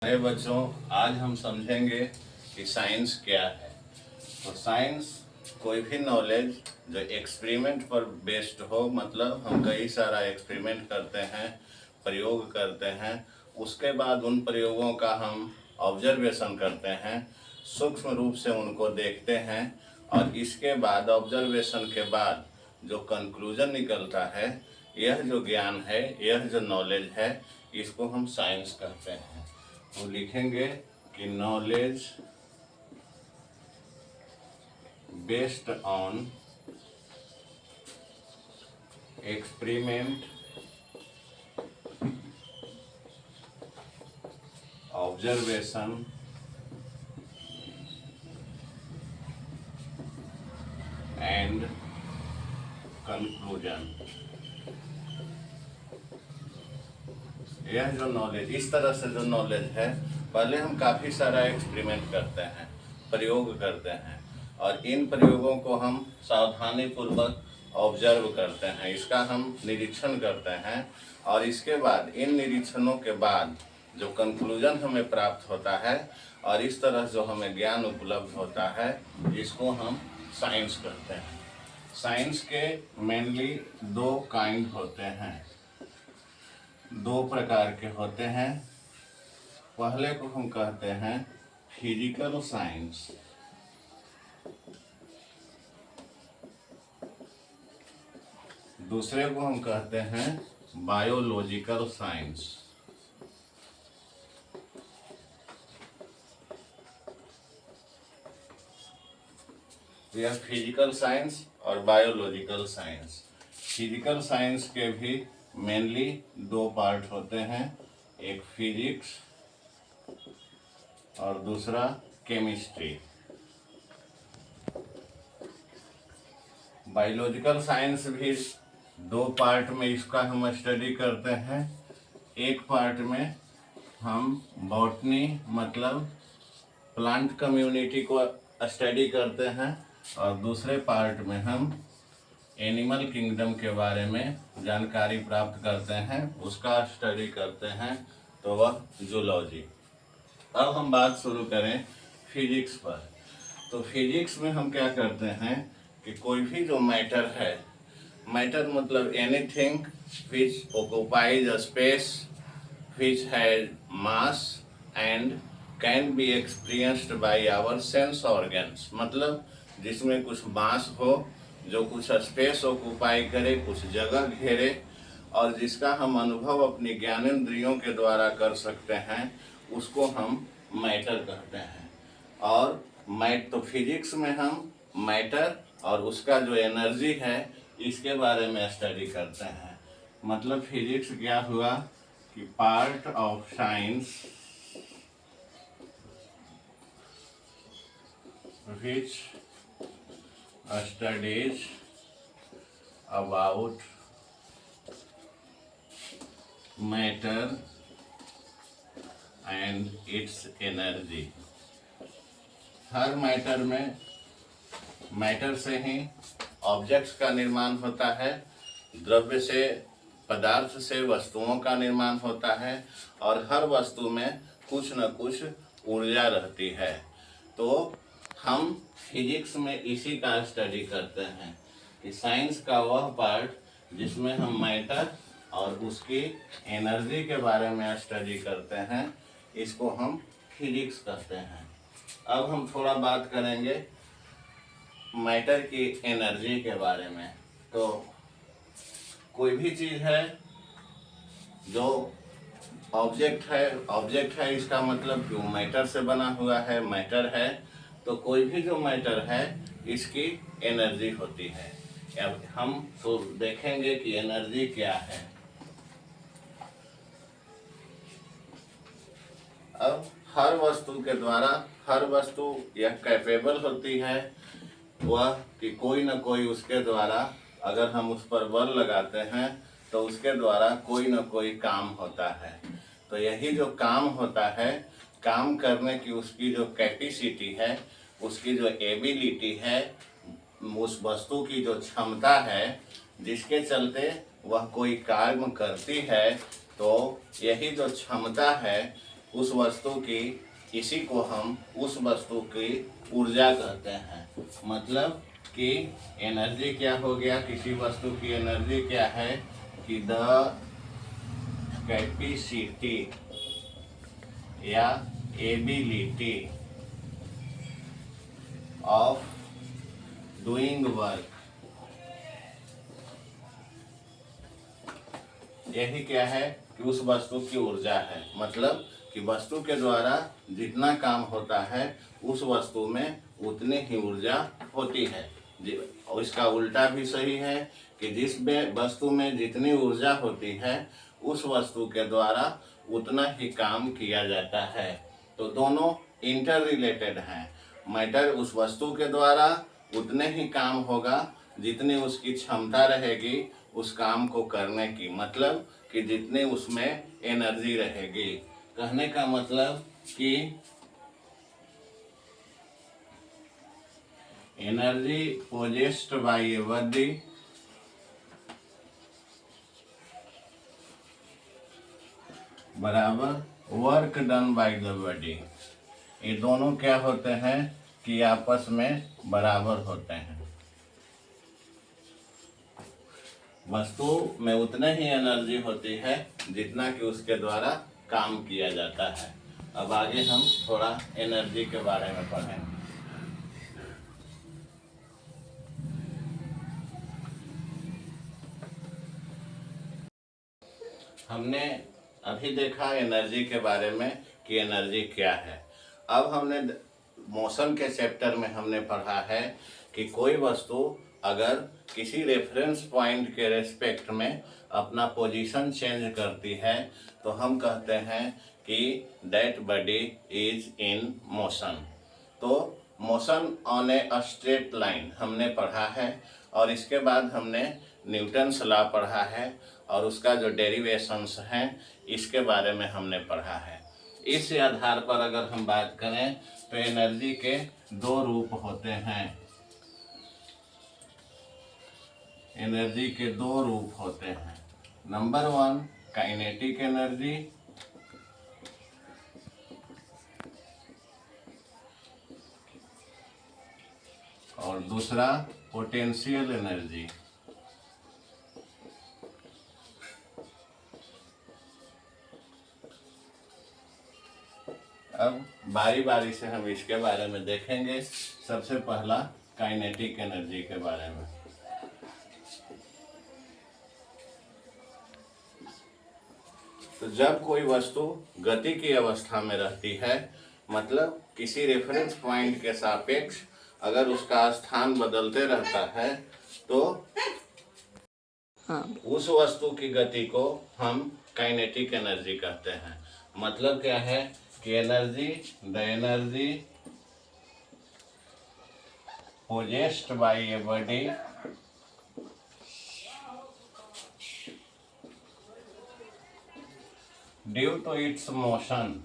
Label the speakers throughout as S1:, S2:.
S1: अरे बच्चों, आज हम समझेंगे कि साइंस क्या है। तो साइंस कोई भी नॉलेज जो एक्सपेरिमेंट पर बेस्ड हो, मतलब हम कई सारा एक्सपेरिमेंट करते हैं, प्रयोग करते हैं, उसके बाद उन प्रयोगों का हम ऑब्जर्वेशन करते हैं, सूक्ष्म रूप से उनको देखते हैं और इसके बाद ऑब्जर्वेशन के बाद जो कंक्लूजन निकलता है, यह जो ज्ञान है, यह जो नॉलेज है, इसको हम साइंस कहते हैं। तो लिखेंगे कि knowledge based on experiment, observation and conclusion. यह जो नॉलेज, इस तरह से जो नॉलेज है, पहले हम काफ़ी सारा एक्सपेरिमेंट करते हैं, प्रयोग करते हैं और इन प्रयोगों को हम सावधानी पूर्वक ऑब्जर्व करते हैं, इसका हम निरीक्षण करते हैं और इसके बाद इन निरीक्षणों के बाद जो कंक्लूजन हमें प्राप्त होता है और इस तरह जो हमें ज्ञान उपलब्ध होता है, इसको हम साइंस कहते हैं। साइंस के मेनली दो काइंड होते हैं, दो प्रकार के होते हैं। पहले को हम कहते हैं फिजिकल साइंस, दूसरे को हम कहते हैं बायोलॉजिकल साइंस। यह फिजिकल साइंस और बायोलॉजिकल साइंस। फिजिकल साइंस के भी मेनली दो पार्ट होते हैं, एक फिजिक्स और दूसरा केमिस्ट्री। बायोलॉजिकल साइंस भी दो पार्ट में इसका हम स्टडी करते हैं। एक पार्ट में हम बॉटनी मतलब प्लांट कम्युनिटी को स्टडी करते हैं और दूसरे पार्ट में हम एनिमल किंगडम के बारे में जानकारी प्राप्त करते हैं, उसका स्टडी करते हैं, तो वह जूलॉजी। अब हम बात शुरू करें फिजिक्स पर। तो फिजिक्स में हम क्या करते हैं कि कोई भी जो मैटर है, मैटर मतलब anything which occupies a space which has mass and can be experienced by our sense organs, मतलब जिसमें कुछ मास हो, जो कुछ स्पेस ऑक्युपाई करे, कुछ जगह घेरे और जिसका हम अनुभव अपनी ज्ञानेंद्रियों के द्वारा कर सकते हैं, उसको हम मैटर कहते हैं। और तो फिजिक्स में हम मैटर और उसका जो एनर्जी है, इसके बारे में स्टडी करते हैं। मतलब फिजिक्स क्या हुआ कि part of science which studies about matter and its energy। Her matter में, मैटर से ही ऑब्जेक्ट्स का निर्माण होता है, द्रव्य से, पदार्थ से वस्तुओं का निर्माण होता है और हर वस्तु में कुछ न कुछ ऊर्जा रहती है। तो हम फिजिक्स में इसी का स्टडी करते हैं कि साइंस का वह पार्ट जिसमें हम मैटर और उसकी एनर्जी के बारे में स्टडी करते हैं, इसको हम फिजिक्स कहते हैं। अब हम थोड़ा बात करेंगे मैटर की एनर्जी के बारे में। तो कोई भी चीज़ है जो ऑब्जेक्ट है, इसका मतलब कि वो मैटर से बना हुआ है, मैटर है। तो कोई भी जो मैटर है, इसकी एनर्जी होती है। अब हम तो देखेंगे कि एनर्जी क्या है। अब हर वस्तु के द्वारा, हर वस्तु यह कैपेबल होती है वह कि कोई न कोई उसके द्वारा, अगर हम उस पर बल लगाते हैं तो उसके द्वारा कोई न कोई काम होता है। तो यही जो काम होता है, काम करने की उसकी जो कैपेसिटी है, उसकी जो एबिलिटी है, उस वस्तु की जो क्षमता है, जिसके चलते वह कोई कार्य करती है, तो यही जो क्षमता है, उस वस्तु की, इसी को हम उस वस्तु की ऊर्जा कहते हैं। मतलब कि एनर्जी क्या हो गया, किसी वस्तु की एनर्जी क्या है कि द कैपेसिटी या एबिलिटी ऑफ डूइंग वर्क, यही क्या है कि उस वस्तु की ऊर्जा है। मतलब कि वस्तु के द्वारा जितना काम होता है उस वस्तु में उतनी ही ऊर्जा होती है। और इसका उल्टा भी सही है कि जिस वस्तु में जितनी ऊर्जा होती है उस वस्तु के द्वारा उतना ही काम किया जाता है। तो दोनों इंटर रिलेटेड हैं। मैटर उस वस्तु के द्वारा उतने ही काम होगा जितनी उसकी क्षमता रहेगी उस काम को करने की, मतलब कि जितने उसमें एनर्जी रहेगी। कहने का मतलब कि energy possessed by a body बराबर work done by the body. ये दोनों क्या होते हैं कि आपस में बराबर होते हैं। वस्तु में उतने ही एनर्जी होती है जितना कि उसके द्वारा काम किया जाता है। अब आगे हम थोड़ा एनर्जी के बारे में पढ़ेंगे। हमने अभी देखा एनर्जी के बारे में कि एनर्जी क्या है। अब हमने मोशन के चैप्टर में हमने पढ़ा है कि कोई वस्तु अगर किसी रेफरेंस पॉइंट के रेस्पेक्ट में अपना पोजीशन चेंज करती है तो हम कहते हैं कि that body is in motion. तो motion on a straight line हमने पढ़ा है और इसके बाद हमने न्यूटन्स लॉ पढ़ा है और उसका जो डेरिवेशंस हैं इसके बारे में हमने पढ़ा है। इस आधार पर अगर हम बात करें तो एनर्जी के दो रूप होते हैं। एनर्जी के दो रूप होते हैं। नंबर 1 काइनेटिक एनर्जी और दूसरा पोटेंशियल एनर्जी। अब बारी बारी से हम इसके बारे में देखेंगे। सबसे पहला काइनेटिक एनर्जी के बारे में। तो जब कोई वस्तु गति की अवस्था में रहती है, मतलब किसी रेफरेंस पॉइंट के सापेक्ष अगर उसका स्थान बदलते रहता है तो उस वस्तु की गति को हम काइनेटिक एनर्जी कहते हैं। मतलब क्या है कि the energy possessed by a body due to its motion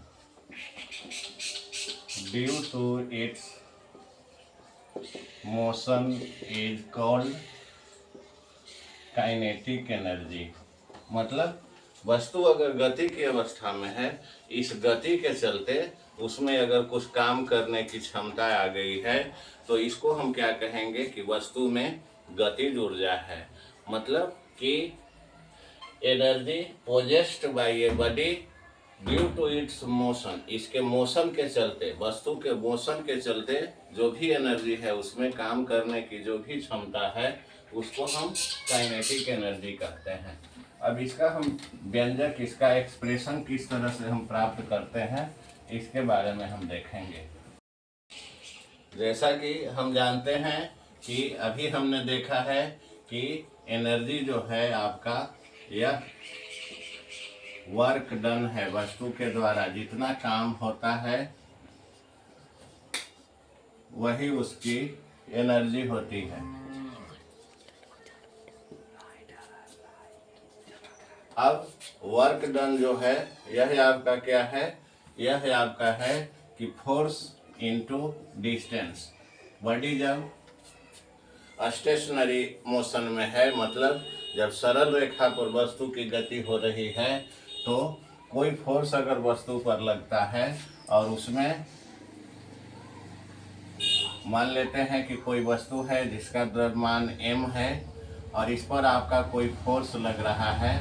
S1: is called kinetic energy. मतलब वस्तु अगर गति की अवस्था में है, इस गति के चलते उसमें अगर कुछ काम करने की क्षमता आ गई है तो इसको हम क्या कहेंगे कि वस्तु में गतिज ऊर्जा है। मतलब कि energy possessed by a body due to its motion, इसके मोशन के चलते, वस्तु के मोशन के चलते जो भी एनर्जी है उसमें काम करने की जो भी क्षमता है उसको हम काइनेटिक एनर्जी कहते हैं। अब इसका हम व्यंजक, इसका एक्सप्रेशन किस तरह से हम प्राप्त करते हैं इसके बारे में हम देखेंगे। जैसा कि हम जानते हैं कि अभी हमने देखा है कि एनर्जी जो है आपका यह वर्क डन है, वस्तु के द्वारा जितना काम होता है वही उसकी एनर्जी होती है। अब वर्क डन जो है यह आपका क्या है, यह आपका है कि फोर्स इनटू डिस्टेंस। बॉडी जब स्टेशनरी मोशन में है, मतलब जब सरल रेखा पर वस्तु की गति हो रही है तो कोई फोर्स अगर वस्तु पर लगता है और उसमें मान लेते हैं कि कोई वस्तु है जिसका द्रव्यमान m है और इस पर आपका कोई फोर्स लग रहा है,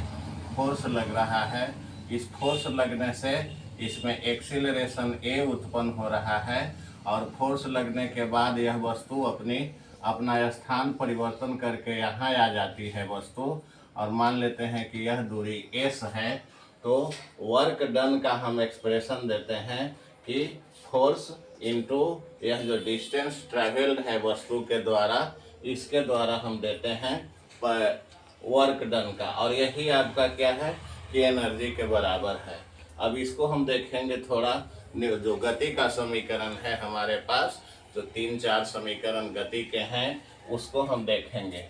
S1: इस फोर्स लगने से इसमें एक्सीलरेशन a उत्पन्न हो रहा है और फोर्स लगने के बाद यह वस्तु अपना स्थान परिवर्तन करके यहाँ आ जाती है वस्तु। और मान लेते हैं कि यह दूरी s है, तो वर्क डन का हम एक्सप्रेशन देते हैं कि फोर्स इनटू यह जो डिस्टेंस ट्रैवल्ड है वस्तु के द्वारा, इसके द्वारा हम देते हैं वर्क डन का, और यही आपका क्या है कि एनर्जी के बराबर है। अब इसको हम देखेंगे थोड़ा, जो गति का समीकरण है हमारे पास, जो 3-4 समीकरण गति के हैं उसको हम देखेंगे।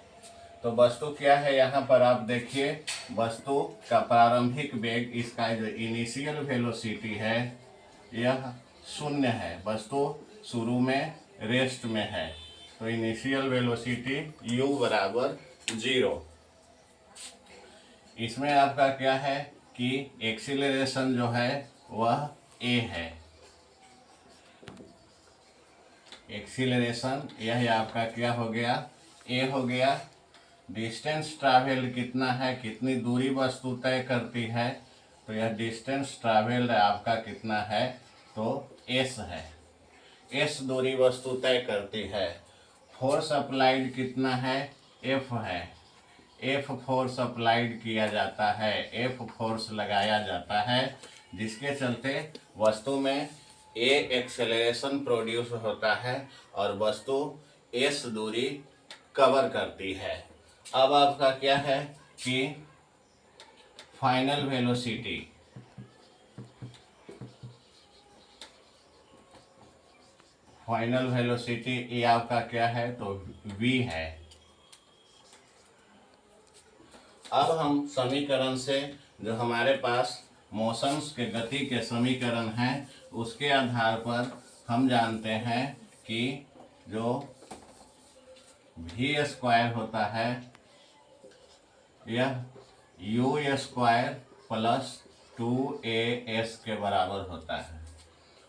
S1: तो वस्तु क्या है, यहाँ पर आप देखिए वस्तु का प्रारंभिक वेग, इसका जो इनिशियल वेलोसिटी है यह 0 है, वस्तु शुरू में रेस्ट में है, तो इनिशियल वेलोसिटी u बराबर 0। इसमें आपका क्या है कि एक्सीलरेशन जो है वह a है, एक्सीलरेशन यह आपका क्या हो गया, a हो गया। डिस्टेंस ट्रैवल कितना है, कितनी दूरी वस्तु तय करती है, तो यह डिस्टेंस ट्रैवल आपका कितना है, तो s है, s दूरी वस्तु तय करती है। फोर्स अप्लाइड कितना है, F है, F फोर्स अप्लाइड किया जाता है, F फोर्स लगाया जाता है, जिसके चलते वस्तु में A एक्सेलरेशन प्रोड्यूस होता है और वस्तु S दूरी कवर करती है। अब आपका क्या है कि फाइनल वेलोसिटी, फाइनल वेलोसिटी ये आपका क्या है, तो v है। अब हम समीकरण से जो हमारे पास मोशंस के गति के समीकरण हैं उसके आधार पर हम जानते हैं कि जो v² होता है यह u² प्लस 2as के बराबर होता है।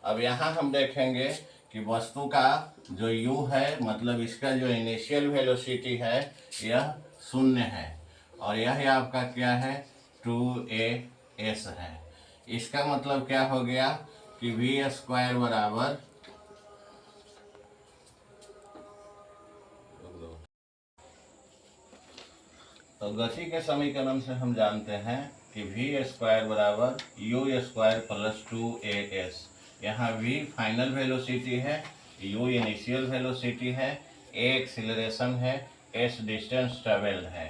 S1: अब यहाँ हम देखेंगे कि वस्तु का जो u है, मतलब इसका जो इनिशियल वेलोसिटी है यह 0 है और यह आपका क्या है, 2as है। इसका मतलब क्या हो गया कि v² बराबर तो गति के समीकरण से हम जानते हैं कि v² बराबर u² प्लस 2as। यहाँ v फाइनल वेलोसिटी है, u इनिशियल वेलोसिटी है, a एक्सीलरेशन है, s डिस्टेंस ट्रेवल्ड है।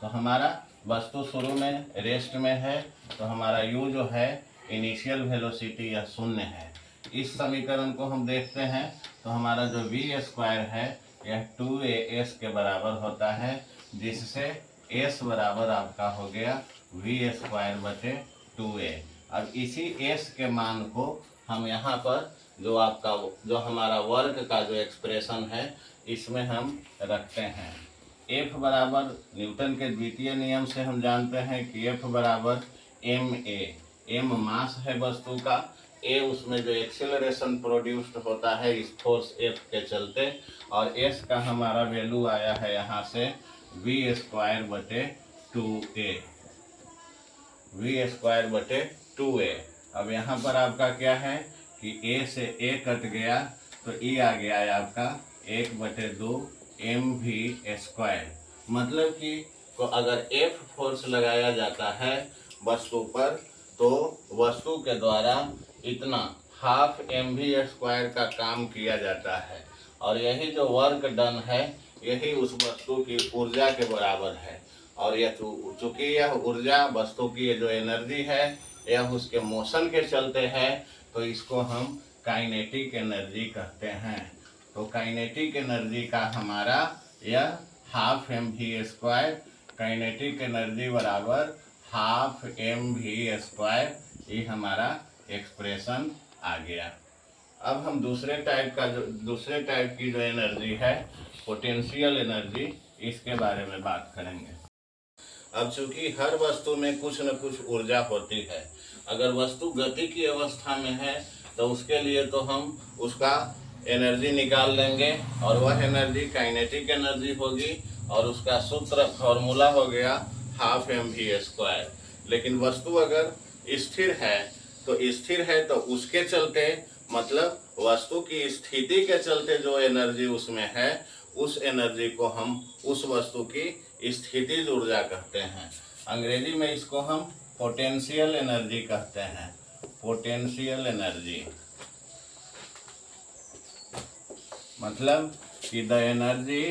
S1: तो हमारा वस्तु शुरू में रेस्ट में है, तो हमारा u जो है इनिशियल वेलोसिटी या 0 है। इस समीकरण को हम देखते हैं तो हमारा जो v² है यह 2as के बराबर होता है, जिससे s बराबर आपका हो गया v² / 2a। अब इसी s के मान को हम यहाँ पर जो हमारा वर्क का जो एक्सप्रेशन है इसमें हम रखते हैं। F बराबर न्यूटन के द्वितीय नियम से हम जानते हैं कि F बराबर ma, m मास है वस्तु का, a उसमें जो एक्सेलरेशन प्रोड्यूस्ड होता है इस फोर्स F के चलते, और s का हमारा वैल्यू आया है यहाँ से v² / 2a, v² / 2a। अब यहाँ पर आपका क्या है कि a से a कट गया तो e आ गया है आपका 1/2 mv²। मतलब कि अगर F फोर्स लगाया जाता है वस्तु पर तो वस्तु के द्वारा इतना ½ mv² का काम किया जाता है, और यही जो वर्क डन है यही उस वस्तु की ऊर्जा के बराबर है। और यह चूँकि यह ऊर्जा वस्तु की जो एनर्जी है यह उसके मोशन के चलते है, तो इसको हम काइनेटिक एनर्जी कहते हैं। तो काइनेटिक एनर्जी का हमारा यह ½ mv², काइनेटिक एनर्जी बराबर ½ mv², ये हमारा एक्सप्रेशन आ गया। अब हम दूसरे टाइप की जो एनर्जी है पोटेंशियल एनर्जी, इसके बारे में बात करेंगे। अब चूंकि हर वस्तु में कुछ न कुछ ऊर्जा होती है, अगर वस्तु गति की अवस्था में है तो उसके लिए तो हम उसका एनर्जी निकाल लेंगे और वह एनर्जी काइनेटिक एनर्जी होगी और उसका सूत्र फॉर्मूला हो गया ½ mv²। लेकिन वस्तु अगर स्थिर है तो उसके चलते मतलब वस्तु की स्थिति के चलते जो एनर्जी उसमें है उस एनर्जी को हम उस वस्तु की स्थितिज ऊर्जा कहते हैं। अंग्रेजी में इसको हम पोटेंशियल एनर्जी कहते हैं। पोटेंशियल एनर्जी मतलब कि the energy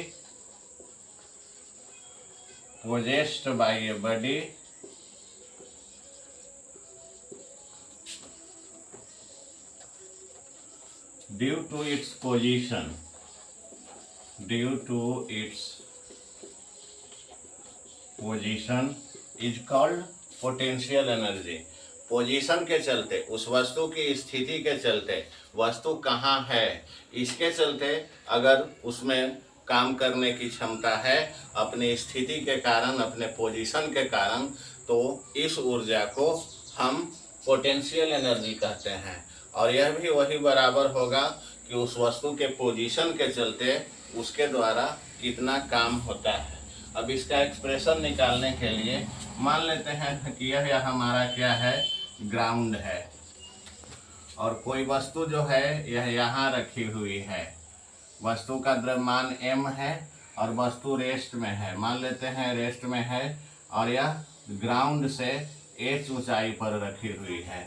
S1: possessed by a body due to its position is called potential energy. Position के चलते, उस वस्तु की स्थिति के चलते, वस्तु कहाँ है इसके चलते अगर उसमें काम करने की क्षमता है अपनी स्थिति के कारण, अपने पोजीशन के कारण, तो इस ऊर्जा को हम पोटेंशियल एनर्जी कहते हैं। और यह भी वही बराबर होगा कि उस वस्तु के पोजीशन के चलते उसके द्वारा कितना काम होता है। अब इसका एक्सप्रेशन निकालने के लिए मान लेते हैं कि यह हमारा क्या है, ग्राउंड है और कोई वस्तु जो है यह यहाँ रखी हुई है। वस्तु का द्रव्यमान m है और वस्तु रेस्ट में है, मान लेते हैं रेस्ट में है और यह ग्राउंड से h ऊंचाई पर रखी हुई है।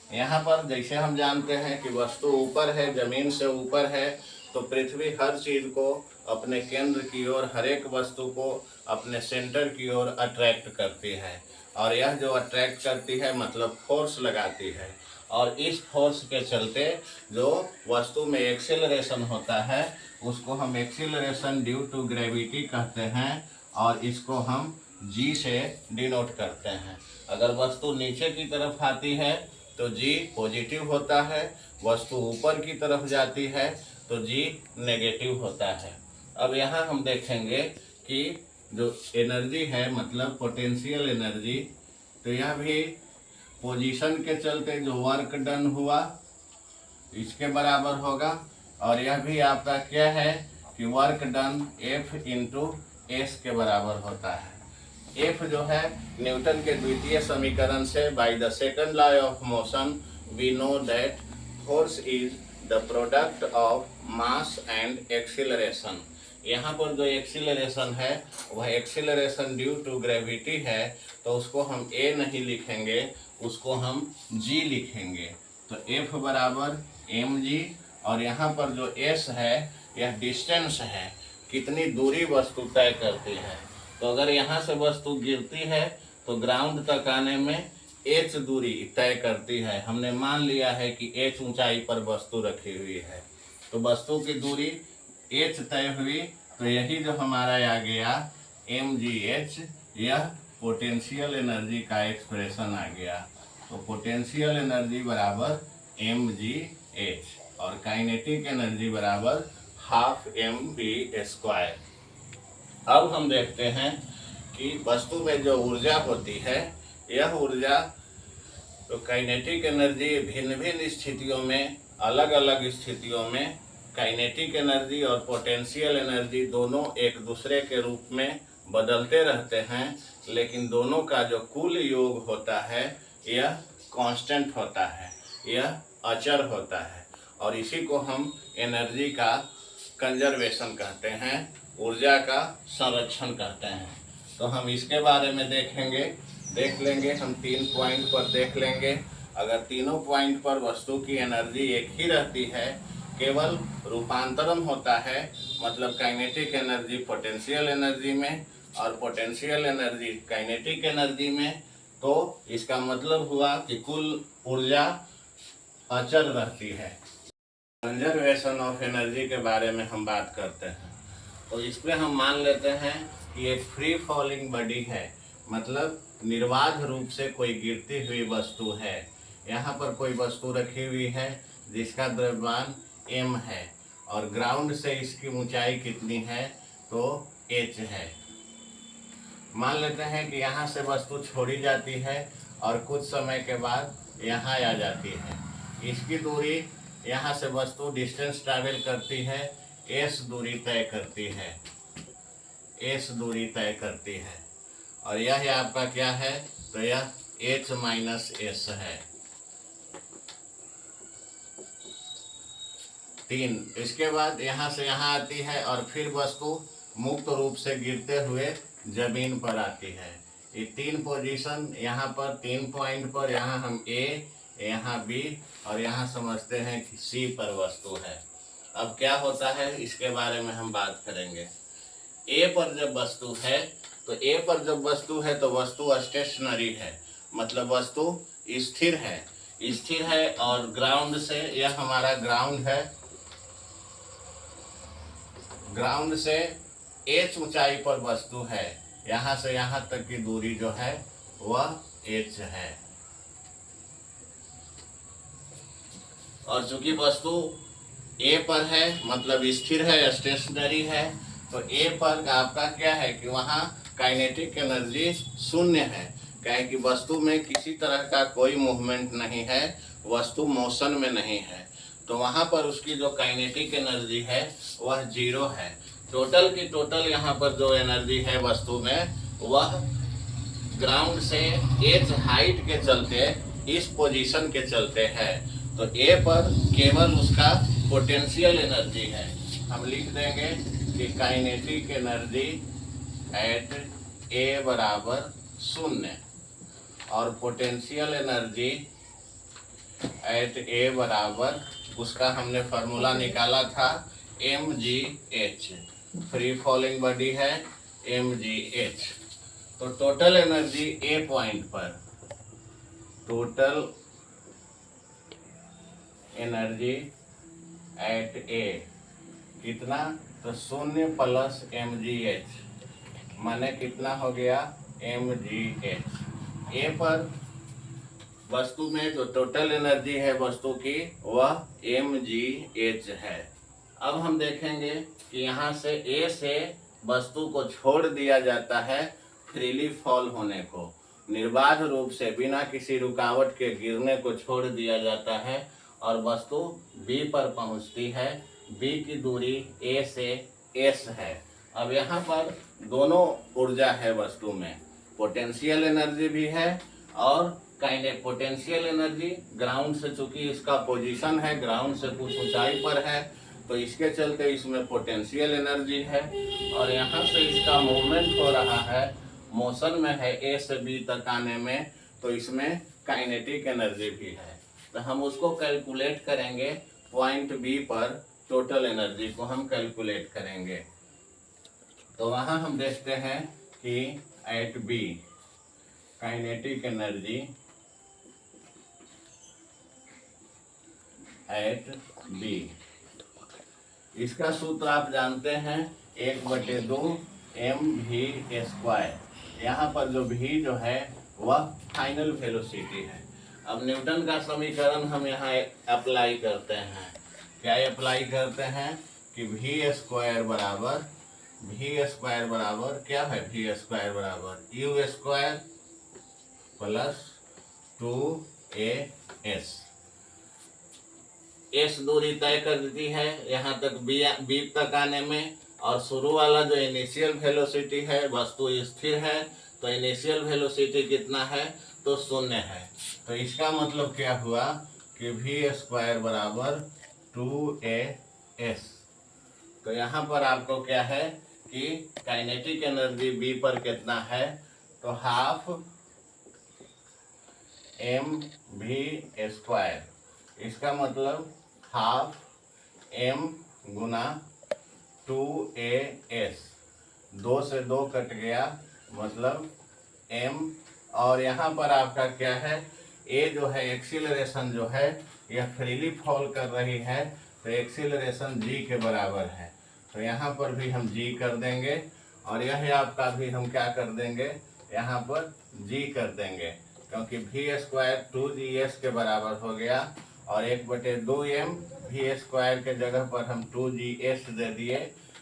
S1: यहाँ पर जैसे हम जानते हैं कि वस्तु ऊपर है, जमीन से ऊपर है, तो पृथ्वी हर चीज़ को अपने केंद्र की ओर, हर एक वस्तु को अपने सेंटर की ओर अट्रैक्ट करती है और यह जो अट्रैक्ट करती है मतलब फोर्स लगाती है और इस फोर्स के चलते जो वस्तु में एक्सेलरेशन होता है उसको हम एक्सेलरेशन ड्यू टू ग्रेविटी कहते हैं और इसको हम g से डिनोट करते हैं। अगर वस्तु नीचे की तरफ आती है तो g पॉजिटिव होता है, वस्तु ऊपर की तरफ जाती है तो g नेगेटिव होता है। अब यहाँ हम देखेंगे कि जो एनर्जी है मतलब पोटेंशियल एनर्जी, तो यह भी पोजीशन के चलते जो वर्क डन हुआ इसके बराबर होगा और यह भी आपका क्या है कि work done F into S के बराबर होता है। F जो है न्यूटन के द्वितीय समीकरण से by the second law of motion we know that force is the product of mass and acceleration. यहाँ पर जो एक्सीलरेशन है वह एक्सीलरेशन ड्यू टू ग्रेविटी है, तो उसको हम A नहीं लिखेंगे, उसको हम G लिखेंगे। तो F बराबर mg और यहाँ पर जो S है यह डिस्टेंस है, कितनी दूरी वस्तु तय करती है। तो अगर यहाँ से वस्तु गिरती है तो ग्राउंड तक आने में h दूरी तय करती है। हमने मान लिया है कि h ऊंचाई पर वस्तु रखी हुई है, तो वस्तु की दूरी h तय हुई, तो यही जो हमारा आ गया mgh, यह पोटेंशियल एनर्जी का एक्सप्रेशन आ गया। तो पोटेंशियल एनर्जी बराबर mgh और काइनेटिक एनर्जी बराबर ½ mv²। अब हम देखते हैं कि वस्तु में जो ऊर्जा होती है यह ऊर्जा तो काइनेटिक एनर्जी भिन्न भिन्न स्थितियों में, अलग अलग स्थितियों में काइनेटिक एनर्जी और पोटेंशियल एनर्जी दोनों एक दूसरे के रूप में बदलते रहते हैं, लेकिन दोनों का जो कुल योग होता है यह कांस्टेंट होता है, यह अचर होता है और इसी को हम एनर्जी का कंजर्वेशन कहते हैं, ऊर्जा का संरक्षण कहते हैं। तो हम इसके बारे में देख लेंगे, हम 3 पॉइंट पर देख लेंगे। अगर तीनों पॉइंट पर वस्तु की एनर्जी एक ही रहती है, केवल रूपांतरण होता है, मतलब काइनेटिक एनर्जी पोटेंशियल एनर्जी में और पोटेंशियल एनर्जी काइनेटिक एनर्जी में, तो इसका मतलब हुआ कि कुल ऊर्जा अचर रहती है। कंजर्वेशन ऑफ एनर्जी के बारे में हम बात करते हैं, तो इसमें हम मान लेते हैं कि एक फ्री फॉलिंग बॉडी है, मतलब निर्बाध रूप से कोई गिरती हुई वस्तु है। यहाँ पर कोई वस्तु रखी हुई है जिसका द्रव्यमान m है और ग्राउंड से इसकी ऊंचाई कितनी है तो h है। मान लेते हैं कि यहाँ से वस्तु छोड़ी जाती है और कुछ समय के बाद यहाँ आ जाती है। इसकी दूरी, यहाँ से वस्तु डिस्टेंस ट्रैवल करती है, एस दूरी तय करती है, एस दूरी तय करती है। और यह आपका क्या है, तो यह h माइनस एस है 3। इसके बाद यहाँ से यहाँ आती है और फिर वस्तु मुक्त रूप से गिरते हुए जमीन पर आती है। ये 3 पोजीशन, यहाँ पर 3 पॉइंट पर, यहाँ हम A, यहाँ B और यहाँ समझते हैं कि C पर वस्तु है। अब क्या होता है इसके बारे में हम बात करेंगे। A पर जब वस्तु है तो A पर जब वस्तु है तो वस्तु स्टेशनरी है, मतलब वस्तु स्थिर है, स्थिर है। और ग्राउंड से, यह हमारा ग्राउंड है, ग्राउंड से h ऊंचाई पर वस्तु है, यहाँ से यहाँ तक की दूरी जो है वह h है। और चूंकि वस्तु A पर है, मतलब स्थिर है, स्टेशनरी है, तो A पर आपका क्या है कि वहाँ काइनेटिक एनर्जी शून्य है। क्या है कि वस्तु में किसी तरह का कोई मूवमेंट नहीं है, वस्तु मोशन में नहीं है, तो वहाँ पर उसकी जो काइनेटिक एनर्जी है वह 0 है। टोटल की टोटल यहाँ पर जो एनर्जी है वस्तु में, वह ग्राउंड से h हाइट के चलते, इस पोजीशन के चलते है। तो A पर केवल उसका पोटेंशियल एनर्जी है, हम लिख देंगे कि काइनेटिक एनर्जी एट A बराबर 0 और पोटेंशियल एनर्जी एट A बराबर, उसका हमने फार्मूला निकाला था mgh, फ्री फॉलिंग बॉडी है mgh। तो टोटल एनर्जी A पॉइंट पर, टोटल एनर्जी एट A कितना, तो 0 प्लस mgh, माने कितना हो गया mgh। A पर वस्तु में जो टोटल एनर्जी है वस्तु की वह mgh है। अब हम देखेंगे कि यहाँ से A से वस्तु को छोड़ दिया जाता है फ्रीली फॉल होने को, निर्बाध रूप से बिना किसी रुकावट के गिरने को छोड़ दिया जाता है और वस्तु B पर पहुँचती है। B की दूरी A से S है। अब यहाँ पर दोनों ऊर्जा है वस्तु में, पोटेंशियल एनर्जी भी है और पोटेंशियल एनर्जी ग्राउंड से, चूंकि इसका पोजीशन है ग्राउंड से कुछ ऊंचाई पर है तो इसके चलते इसमें पोटेंशियल एनर्जी है। और यहाँ से इसका मूवमेंट हो रहा है, मोशन में है A से B तक आने में, तो इसमें काइनेटिक एनर्जी भी है। तो हम उसको कैलकुलेट करेंगे, पॉइंट B पर टोटल एनर्जी को हम कैलकुलेट करेंगे। तो वहाँ हम देखते हैं कि at B kinetic energy at B, इसका सूत्र आप जानते हैं 1/2 mv²। यहाँ पर जो v जो है वह फाइनल वेलोसिटी है। अब न्यूटन का समीकरण हम यहाँ अप्लाई करते हैं। क्या अप्लाई करते हैं कि v² बराबर क्या है, v² बराबर u² प्लस 2as। S दूरी तय कर देती है यहाँ तक B तक आने में, और शुरू वाला जो इनिशियल वेलोसिटी है, वस्तु स्थिर है तो इनिशियल वेलोसिटी कितना है, तो 0 है। तो इसका मतलब क्या हुआ कि v² बराबर 2as। तो यहाँ पर आपको क्या है कि काइनेटिक एनर्जी B पर कितना है, तो हाफ mv²। इसका मतलब हाफ m गुना 2as, 2 से 2 कट गया, मतलब m। और यहाँ पर आपका क्या है, a जो है एक्सीलरेशन जो है यह फ्रीली फॉल कर रही है, तो एक्सीलरेशन g के बराबर है। तो यहाँ पर भी हम g कर देंगे और यह आपका भी हम क्या कर देंगे, यहाँ पर g कर देंगे, क्योंकि v² 2gs के बराबर हो गया और 1/2m v² के जगह पर हम 2gs दे दिए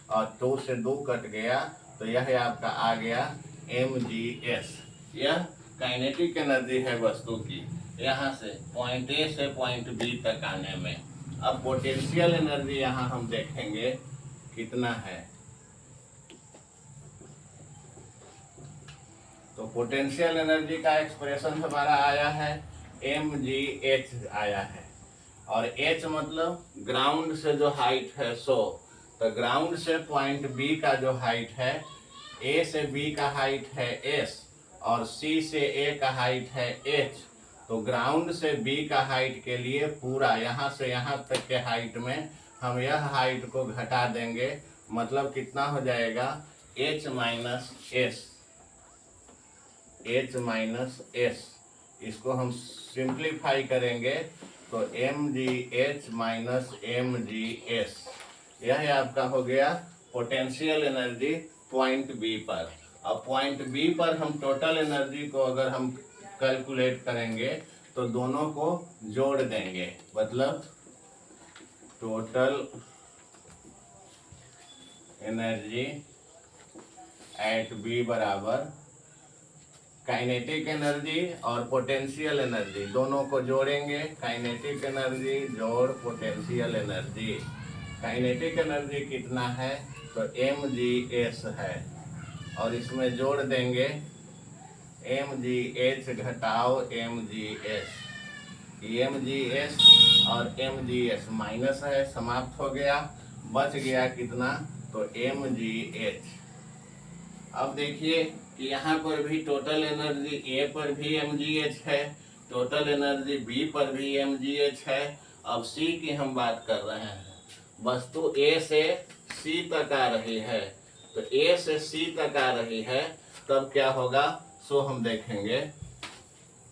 S1: और 2 से 2 कट गया, तो यह आपका आ गया mgs। यह काइनेटिक एनर्जी है वस्तु की यहाँ से पॉइंट ए से पॉइंट बी तक आने में। अब पोटेंशियल एनर्जी यहाँ हम देखेंगे कितना है। तो पोटेंशियल एनर्जी का एक्सप्रेशन हमारा आया है mgh आया है, और h मतलब ग्राउंड से जो हाइट है सो, तो ग्राउंड से पॉइंट बी का जो हाइट है, ए से बी का हाइट है s और c से a का हाइट है h। तो ग्राउंड से b का हाइट के लिए पूरा यहाँ से यहाँ तक के हाइट में हम यह हाइट को घटा देंगे, मतलब कितना हो जाएगा h minus S, h minus S. इसको हम सिंप्लीफाई करेंगे तो mgh माइनस mgs, यह आपका हो गया पोटेंशियल एनर्जी पॉइंट बी पर। अब पॉइंट बी पर हम टोटल एनर्जी को अगर हम कैलकुलेट करेंगे तो दोनों को जोड़ देंगे, मतलब टोटल एनर्जी एट बी बराबर काइनेटिक एनर्जी और पोटेंशियल एनर्जी दोनों को जोड़ेंगे। काइनेटिक एनर्जी जोड़ पोटेंशियल एनर्जी, काइनेटिक एनर्जी कितना है तो mgs है, और इसमें जोड़ देंगे mgh घटाओ mgs, mgs और mgs माइनस है, समाप्त हो गया, बच गया कितना तो mgh। अब देखिए कि यहाँ पर भी टोटल एनर्जी ए पर भी mgh है, टोटल एनर्जी बी पर भी mgh है। अब सी की हम बात कर रहे हैं, वस्तु ए से सी तक आ रही है, तो ए से सी तक आ रही है, तब क्या होगा सो हम देखेंगे।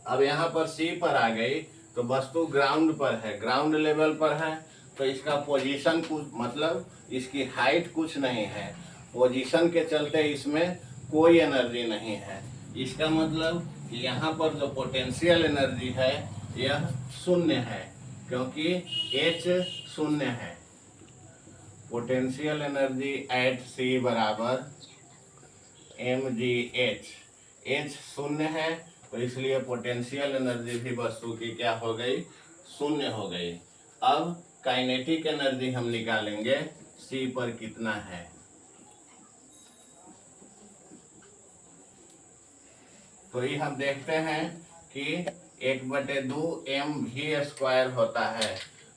S1: अब यहाँ पर सी पर आ गई तो वस्तु ग्राउंड पर है, ग्राउंड लेवल पर है, तो इसका पोजीशन कुछ मतलब इसकी हाइट कुछ नहीं है, पोजीशन के चलते इसमें कोई एनर्जी नहीं है। इसका मतलब कि यहाँ पर जो पोटेंशियल एनर्जी है यह शून्य है, क्योंकि h शून्य है। पोटेंशियल एनर्जी एट सी बराबर mgh, h शून्य है, तो इसलिए पोटेंशियल एनर्जी भी वस्तु की क्या हो गई शून्य हो गई। अब काइनेटिक एनर्जी हम निकालेंगे सी पर कितना है। तो ये हम देखते हैं कि 1/2 mv² होता है।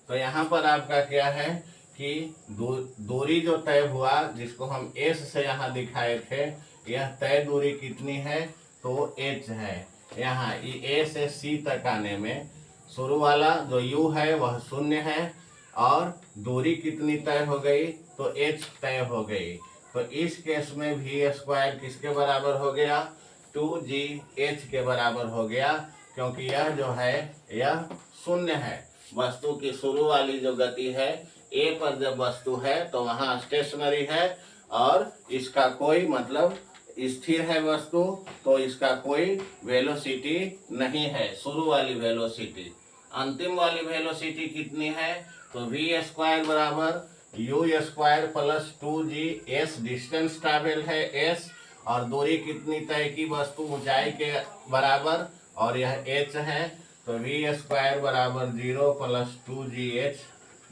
S1: तो यहाँ पर आपका क्या है कि दूरी जो तय हुआ, जिसको हम s से यहाँ दिखाए थे, यह तय दूरी कितनी है तो h है। यहाँ a से c तक आने में शुरू वाला जो u है वह शून्य है, और दूरी कितनी तय हो गई तो h तय हो गई। तो इस केस में v² किसके बराबर हो गया 2gh के बराबर हो गया, क्योंकि यह जो है यह शून्य है। वस्तु की शुरू वाली जो गति है ए पर जब वस्तु है तो वहाँ स्टेशनरी है, और इसका कोई मतलब स्थिर है वस्तु, तो इसका कोई वेलोसिटी नहीं है, शुरू वाली वेलोसिटी। अंतिम वाली वेलोसिटी कितनी है तो v² बराबर u² plus 2gh, distance travel है s, और दूरी कितनी तय की वस्तु ऊंचाई के बराबर, और यह h है, तो v² बराबर 0 प्लस 2gh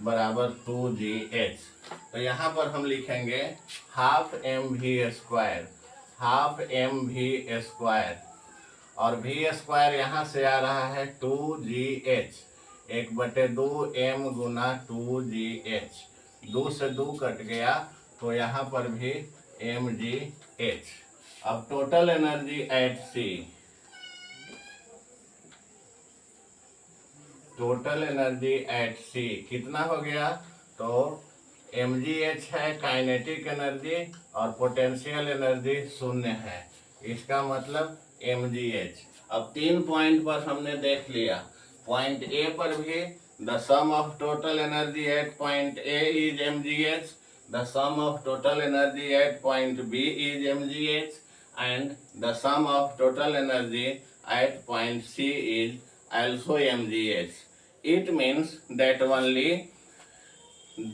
S1: बराबर 2gh। तो यहाँ पर हम लिखेंगे हाफ mv², हाफ mv², और v² यहाँ से आ रहा है 2gh, 1/2 m गुना 2gh, 2 से 2 कट गया, तो यहाँ पर भी mgh। अब total energy at C, total energy at C कितना हो गया तो mgh है काइनेटिक एनर्जी, और पोटेंशियल एनर्जी शून्य है, इसका मतलब mgh। अब 3 पॉइंट पर हमने देख लिया, पॉइंट ए पर भी the sum of total energy at point A is mgh, the sum of total energy at point B is mgh, and the sum of total energy at point C is also mgh. It means that only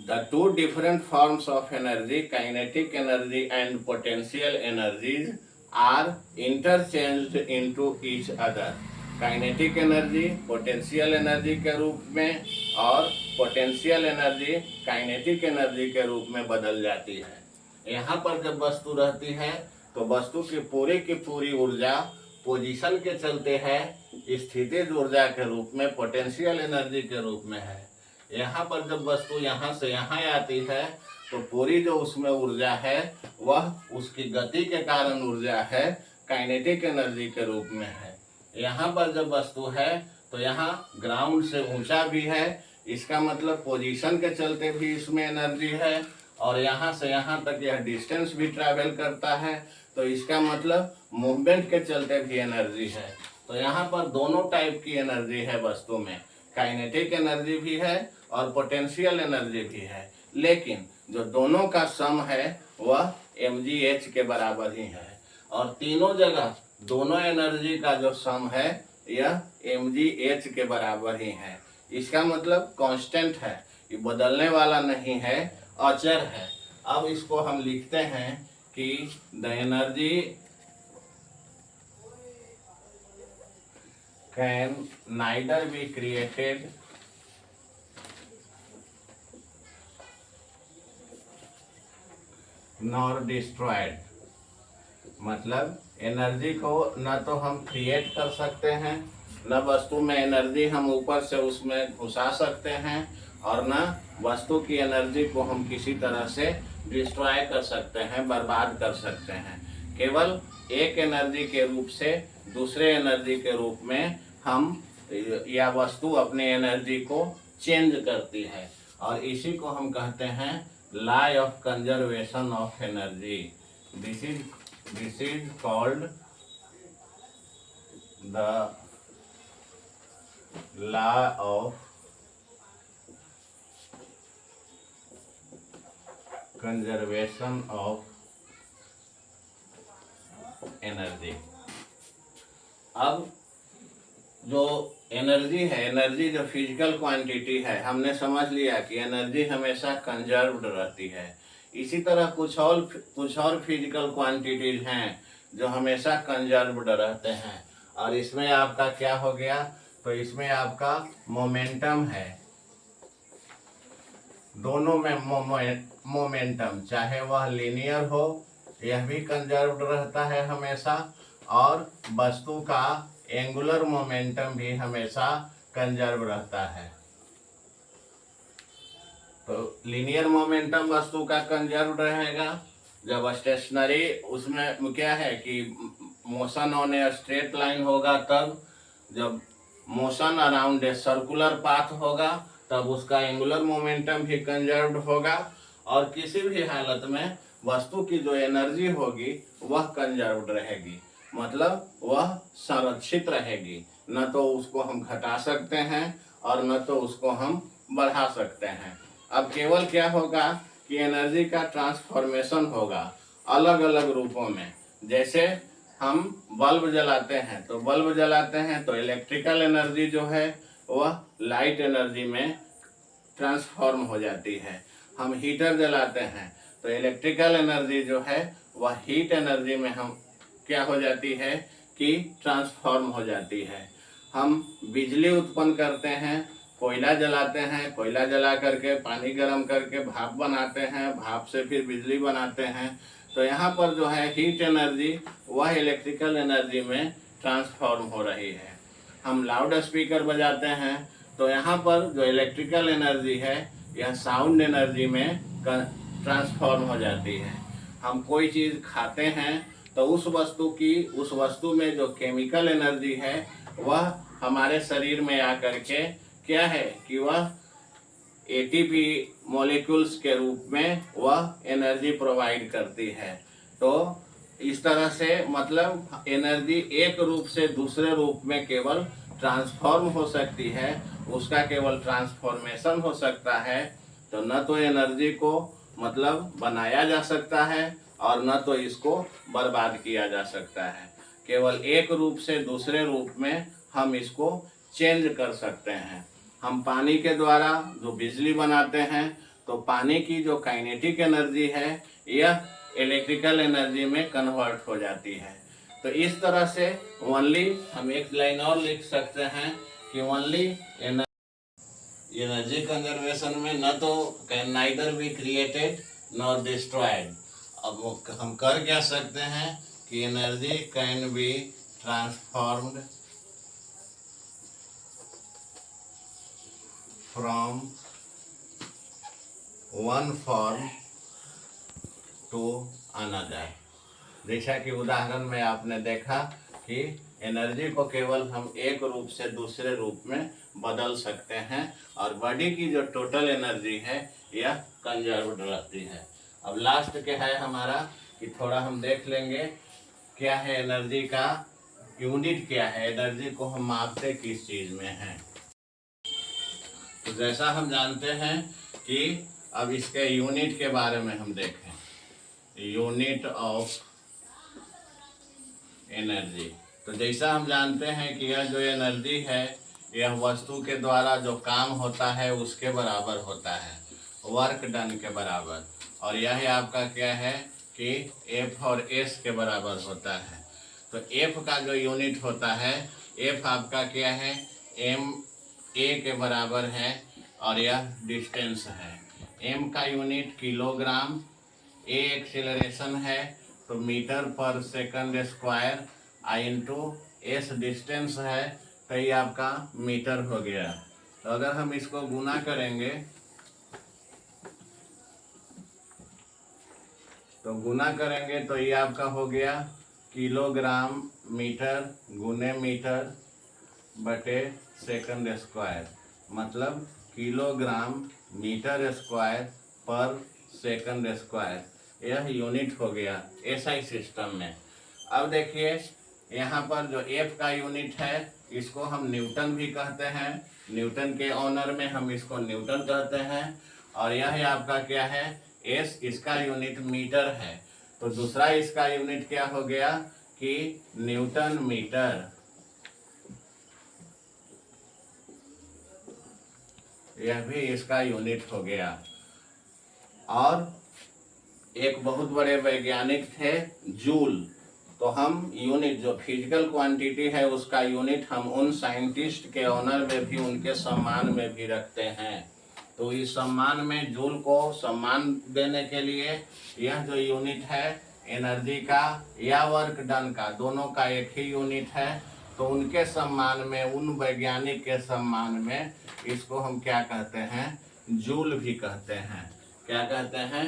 S1: the two different forms of energy, kinetic energy and potential energies, are interchanged into each other. Kinetic energy potential energy के रूप में और potential energy kinetic energy के रूप में बदल जाती है। यहाँ पर जब वस्तु रहती है तो वस्तु की पूरी ऊर्जा पोजीशन के चलते है स्थितिज ऊर्जा के रूप में, पोटेंशियल एनर्जी के रूप में है। यहाँ पर जब वस्तु यहाँ से यहाँ आती है तो पूरी जो उसमें ऊर्जा है वह उसकी गति के कारण ऊर्जा है, काइनेटिक एनर्जी के रूप में है। यहाँ पर जब वस्तु है तो यहाँ ग्राउंड से ऊंचा भी है, इसका मतलब पोजीशन के चलते भी इसमें एनर्जी है, और यहाँ से यहाँ तक यह डिस्टेंस भी ट्रैवल करता है, तो इसका मतलब मूवमेंट के चलते भी एनर्जी है। तो यहाँ पर दोनों टाइप की एनर्जी है वस्तु में, काइनेटिक एनर्जी भी है और पोटेंशियल एनर्जी भी है, लेकिन जो दोनों का सम है वह mgh के बराबर ही है। और तीनों जगह दोनों एनर्जी का जो सम है यह mgh के बराबर ही है। इसका मतलब कांस्टेंट है, ये बदलने वाला नहीं है, अचर है। अब इसको हम लिखते हैं कि the energy can neither be created nor destroyed. मतलब एनर्जी को न तो हम क्रिएट कर सकते हैं, न वस्तु में एनर्जी हम ऊपर से उसमें घुसा सकते हैं, और न वस्तु की एनर्जी को हम किसी तरह से डिस्ट्रॉय कर सकते हैं, बर्बाद कर सकते हैं। केवल एक एनर्जी के रूप से दूसरे एनर्जी के रूप में हम या वस्तु अपने एनर्जी को चेंज करती है, और इसी को हम कहते हैं law of conservation of energy. This is called the law of conservation of energy. अब जो एनर्जी है, एनर्जी जो फिजिकल क्वांटिटी है, हमने समझ लिया कि एनर्जी हमेशा कंजर्व्ड रहती है। इसी तरह कुछ और फिजिकल क्वांटिटीज हैं जो हमेशा कंजर्व्ड रहते हैं, और इसमें आपका क्या हो गया, तो इसमें आपका मोमेंटम है। दोनों में मोमेंटम, चाहे वह लीनियर हो, यह भी कंजर्व्ड रहता है हमेशा, और वस्तु का एंगुलर मोमेंटम भी हमेशा कंजर्व रहता है। तो लीनियर मोमेंटम वस्तु का कंजर्व रहेगा। जब स्टेशनरी उसमें क्या है कि motion on a straight line होगा, तब जब motion around a circular path होगा तब उसका एंगुलर मोमेंटम भी कंजर्व्ड होगा, और किसी भी हालत में वस्तु की जो एनर्जी होगी वह कंजर्व्ड रहेगी, मतलब वह संरक्षित रहेगी। न तो उसको हम घटा सकते हैं और न तो उसको हम बढ़ा सकते हैं। अब केवल क्या होगा कि एनर्जी का ट्रांसफॉर्मेशन होगा अलग अलग रूपों में। जैसे हम बल्ब जलाते हैं तो इलेक्ट्रिकल एनर्जी जो है वह लाइट एनर्जी में ट्रांसफॉर्म हो जाती है। हम हीटर जलाते हैं तो इलेक्ट्रिकल एनर्जी जो है वह हीट एनर्जी में हम क्या हो जाती है कि ट्रांसफॉर्म हो जाती है। हम बिजली उत्पन्न करते हैं, कोयला जलाते हैं, कोयला जला करके पानी गर्म करके भाप बनाते हैं, भाप से फिर बिजली बनाते हैं। तो यहाँ पर जो है हीट एनर्जी वह इलेक्ट्रिकल एनर्जी में ट्रांसफॉर्म हो रही है। हम लाउड स्पीकर बजाते हैं तो यहाँ पर जो इलेक्ट्रिकल एनर्जी है यह साउंड एनर्जी में ट्रांसफॉर्म हो जाती है। हम कोई चीज़ खाते हैं तो उस वस्तु में जो केमिकल एनर्जी है वह हमारे शरीर में आकर के क्या है कि वह एटीपी मॉलिक्यूल्स के रूप में वह एनर्जी प्रोवाइड करती है। तो इस तरह से मतलब एनर्जी एक रूप से दूसरे रूप में केवल ट्रांसफॉर्म हो सकती है, उसका केवल ट्रांसफॉर्मेशन हो सकता है। तो न तो एनर्जी को मतलब बनाया जा सकता है और न तो इसको बर्बाद किया जा सकता है। केवल एक रूप से दूसरे रूप में हम इसको चेंज कर सकते हैं। हम पानी के द्वारा जो बिजली बनाते हैं तो पानी की जो काइनेटिक एनर्जी है यह इलेक्ट्रिकल एनर्जी में कन्वर्ट हो जाती है। तो इस तरह से ओनली हम एक लाइन और लिख सकते हैं कि ओनली एनर्जी कंजर्वेशन में न तो can neither be created nor destroyed. अब हम कर क्या सकते हैं कि energy can be transformed from one form to another. जैसा कि उदाहरण में आपने देखा कि एनर्जी को केवल हम एक रूप से दूसरे रूप में बदल सकते हैं और बॉडी की जो टोटल एनर्जी है यह कंजर्व्ड रहती है। अब लास्ट क्या है हमारा कि थोड़ा हम देख लेंगे क्या है एनर्जी का यूनिट, क्या है एनर्जी को हम मापते किस चीज में है। तो जैसा हम जानते हैं कि अब इसके यूनिट के बारे में हम देखें, यूनिट ऑफ एनर्जी। तो जैसा हम जानते हैं कि यह जो एनर्जी है यह वस्तु के द्वारा जो काम होता है उसके बराबर होता है, वर्क डन के बराबर। और यह आपका क्या है कि एफ और एस के बराबर होता है। तो एफ का जो यूनिट होता है, एफ आपका क्या है एम ए के बराबर है और यह डिस्टेंस है। एम का यूनिट किलोग्राम, ए एक्सीलरेशन है तो मीटर पर सेकंड स्क्वायर, आई इंटू एस डिस्टेंस है तो ये आपका मीटर हो गया। तो अगर हम इसको गुना करेंगे तो ये आपका हो गया किलोग्राम मीटर गुने मीटर बटे सेकंड स्क्वायर, मतलब किलोग्राम मीटर स्क्वायर पर सेकंड स्क्वायर, यह यूनिट हो गया एसआई सिस्टम में। अब देखिए यहाँ पर जो एफ का यूनिट है इसको हम न्यूटन भी कहते हैं, न्यूटन के ऑनर में हम इसको न्यूटन कहते हैं। और यह आपका क्या है एस, इसका यूनिट मीटर है तो दूसरा इसका यूनिट क्या हो गया कि न्यूटन मीटर। यह भी इसका यूनिट हो गया। और एक बहुत बड़े वैज्ञानिक थे जूल, तो हम यूनिट जो फिजिकल क्वांटिटी है उसका यूनिट हम उन साइंटिस्ट के ऑनर में भी उनके सम्मान में भी रखते हैं। तो इस सम्मान में जूल को सम्मान देने के लिए यह जो यूनिट है एनर्जी का या वर्क डन का, दोनों का एक ही यूनिट है। तो उनके सम्मान में, उन वैज्ञानिक के सम्मान में इसको हम क्या कहते हैं जूल भी कहते हैं। क्या कहते हैं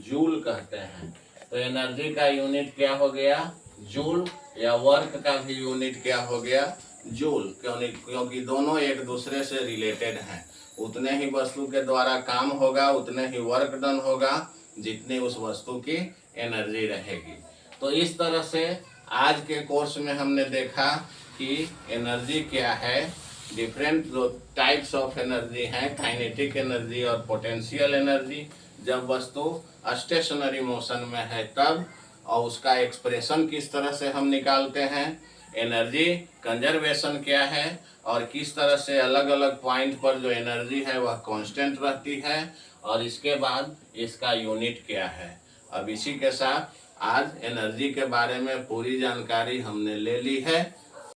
S1: जूल कहते हैं। तो एनर्जी का यूनिट क्या हो गया जूल, या वर्क का भी यूनिट क्या हो गया जूल, क्योंकि दोनों एक दूसरे से रिलेटेड हैं। उतने ही वस्तु के द्वारा काम होगा, उतने ही वर्क डन होगा जितनी उस वस्तु की एनर्जी रहेगी। तो इस तरह से आज के कोर्स में हमने देखा कि एनर्जी क्या है, डिफरेंट जो टाइप्स ऑफ एनर्जी हैं, काइनेटिक एनर्जी और पोटेंशियल एनर्जी। जब वस्तु स्टेशनरी मोशन में है तब, और उसका एक्सप्रेशन किस तरह से हम निकालते हैं, एनर्जी कंजर्वेशन क्या है और किस तरह से अलग अलग पॉइंट पर जो एनर्जी है वह कांस्टेंट रहती है, और इसके बाद इसका यूनिट क्या है। अब इसी के साथ आज एनर्जी के बारे में पूरी जानकारी हमने ले ली है।